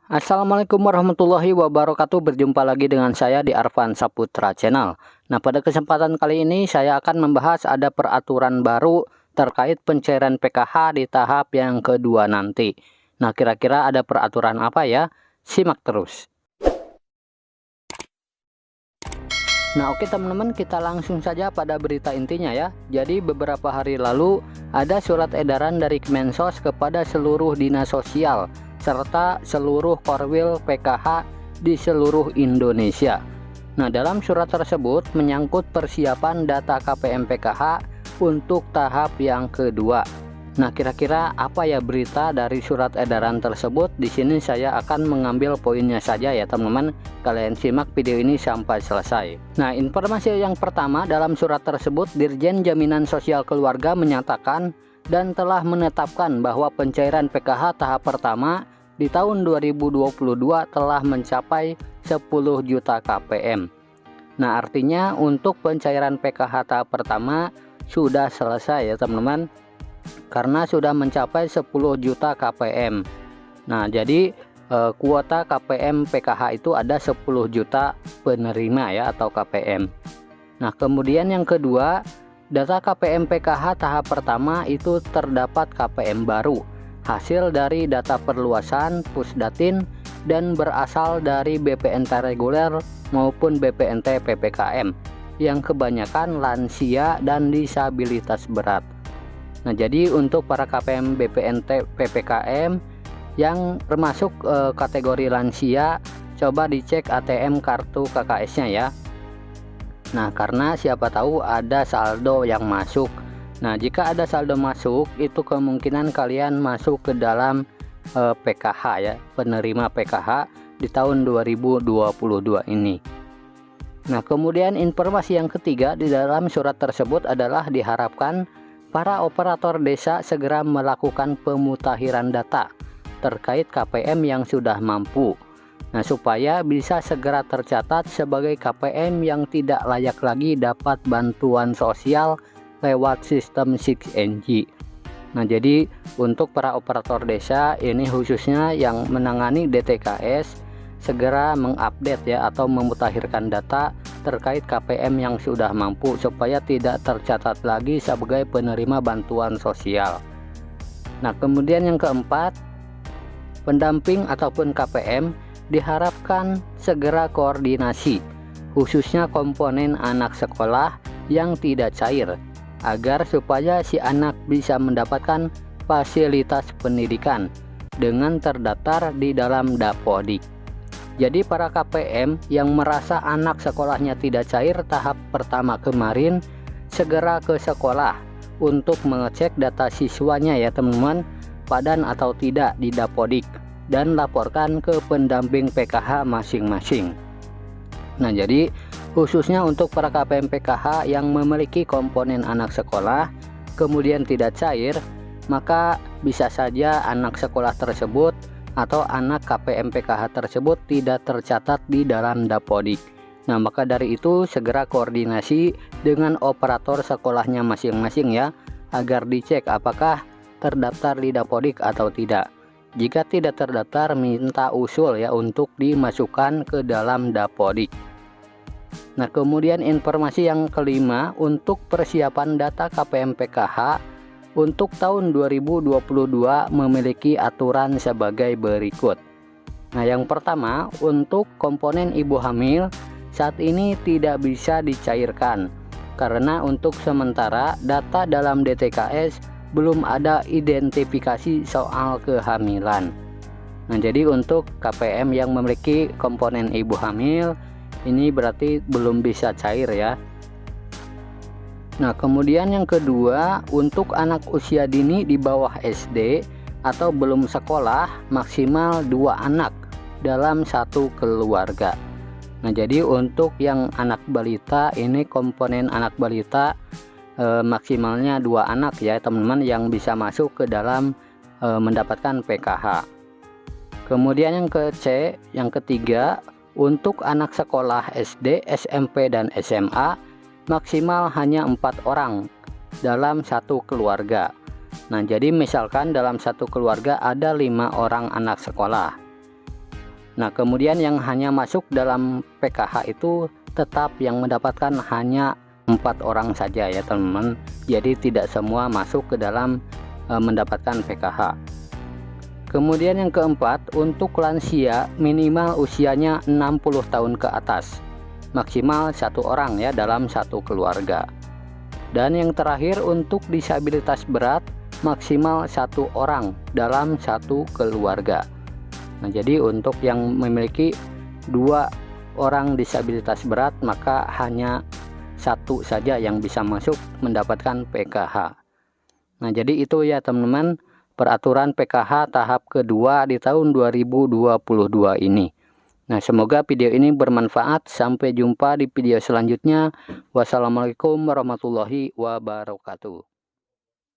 Assalamualaikum warahmatullahi wabarakatuh. Berjumpa lagi dengan saya di Arfan Saputra Channel. Nah, pada kesempatan kali ini saya akan membahas ada peraturan baru terkait pencairan PKH di tahap yang kedua nanti. Nah, kira-kira ada peraturan apa ya? Simak terus. Nah, oke teman-teman, kita langsung saja pada berita intinya ya. Jadi beberapa hari lalu ada surat edaran dari Kemensos kepada seluruh dinas sosial serta seluruh korwil PKH di seluruh Indonesia. Nah, dalam surat tersebut menyangkut persiapan data KPM PKH untuk tahap yang kedua. Nah, kira-kira apa ya berita dari surat edaran tersebut? Di sini saya akan mengambil poinnya saja ya teman-teman. Kalian simak video ini sampai selesai. Nah, informasi yang pertama dalam surat tersebut, Dirjen Jaminan Sosial Keluarga menyatakan dan telah menetapkan bahwa pencairan PKH tahap pertama di tahun 2022 telah mencapai 10 juta KPM. Nah, artinya untuk pencairan PKH tahap pertama sudah selesai ya teman-teman, karena sudah mencapai 10 juta KPM. Nah, jadi kuota KPM PKH itu ada 10 juta penerima ya, atau KPM. Nah, kemudian yang kedua, data KPM PKH tahap pertama itu terdapat KPM baru, hasil dari data perluasan Pusdatin dan berasal dari BPNT reguler maupun BPNT PPKM yang kebanyakan lansia dan disabilitas berat. Nah, jadi untuk para KPM BPNT PPKM yang termasuk kategori lansia, coba dicek ATM kartu KKS-nya ya. Nah, karena siapa tahu ada saldo yang masuk. Nah, jika ada saldo masuk, itu kemungkinan kalian masuk ke dalam PKH ya, penerima PKH di tahun 2022 ini. Nah, kemudian informasi yang ketiga di dalam surat tersebut adalah diharapkan para operator desa segera melakukan pemutakhiran data terkait KPM yang sudah mampu. Nah, supaya bisa segera tercatat sebagai KPM yang tidak layak lagi dapat bantuan sosial lewat sistem 6NG. Nah, jadi untuk para operator desa ini khususnya yang menangani DTKS segera mengupdate ya atau memutakhirkan data terkait KPM yang sudah mampu supaya tidak tercatat lagi sebagai penerima bantuan sosial. Nah, kemudian yang keempat, pendamping ataupun KPM diharapkan segera koordinasi khususnya komponen anak sekolah yang tidak cair agar supaya si anak bisa mendapatkan fasilitas pendidikan dengan terdaftar di dalam Dapodik. Jadi para KPM yang merasa anak sekolahnya tidak cair tahap pertama kemarin, segera ke sekolah untuk mengecek data siswanya ya teman-teman, padan atau tidak di Dapodik, dan laporkan ke pendamping PKH masing-masing. Nah, jadi khususnya untuk para KPM PKH yang memiliki komponen anak sekolah kemudian tidak cair, maka bisa saja anak sekolah tersebut atau anak KPM PKH tersebut tidak tercatat di dalam Dapodik. Nah, maka dari itu segera koordinasi dengan operator sekolahnya masing-masing ya, agar dicek apakah terdaftar di Dapodik atau tidak. Jika tidak terdaftar, minta usul ya untuk dimasukkan ke dalam Dapodik. Nah, kemudian informasi yang kelima untuk persiapan data KPM PKH untuk tahun 2022 memiliki aturan sebagai berikut. Nah, yang pertama, untuk komponen ibu hamil saat ini tidak bisa dicairkan karena untuk sementara data dalam DTKS belum ada identifikasi soal kehamilan. Nah, jadi untuk KPM yang memiliki komponen ibu hamil ini berarti belum bisa cair ya. Nah, kemudian yang kedua, untuk anak usia dini di bawah SD atau belum sekolah maksimal 2 anak dalam satu keluarga. Nah, jadi untuk yang anak balita ini komponen anak balita maksimalnya 2 anak ya teman-teman yang bisa masuk ke dalam mendapatkan PKH. Kemudian yang ketiga, untuk anak sekolah SD, SMP, dan SMA maksimal hanya 4 orang dalam satu keluarga. Nah, jadi misalkan dalam satu keluarga ada 5 orang anak sekolah. Nah, kemudian yang hanya masuk dalam PKH itu tetap yang mendapatkan hanya 4 orang saja ya teman-teman. Jadi tidak semua masuk ke dalam mendapatkan PKH. Kemudian yang keempat, untuk lansia minimal usianya 60 tahun ke atas, maksimal 1 orang ya dalam satu keluarga. Dan yang terakhir, untuk disabilitas berat maksimal 1 orang dalam satu keluarga. Nah, jadi untuk yang memiliki 2 orang disabilitas berat, maka hanya 1 saja yang bisa masuk mendapatkan PKH. Nah, jadi itu ya teman-teman, peraturan PKH tahap kedua di tahun 2022 ini. Nah, semoga video ini bermanfaat. Sampai jumpa di video selanjutnya. Wassalamualaikum warahmatullahi wabarakatuh.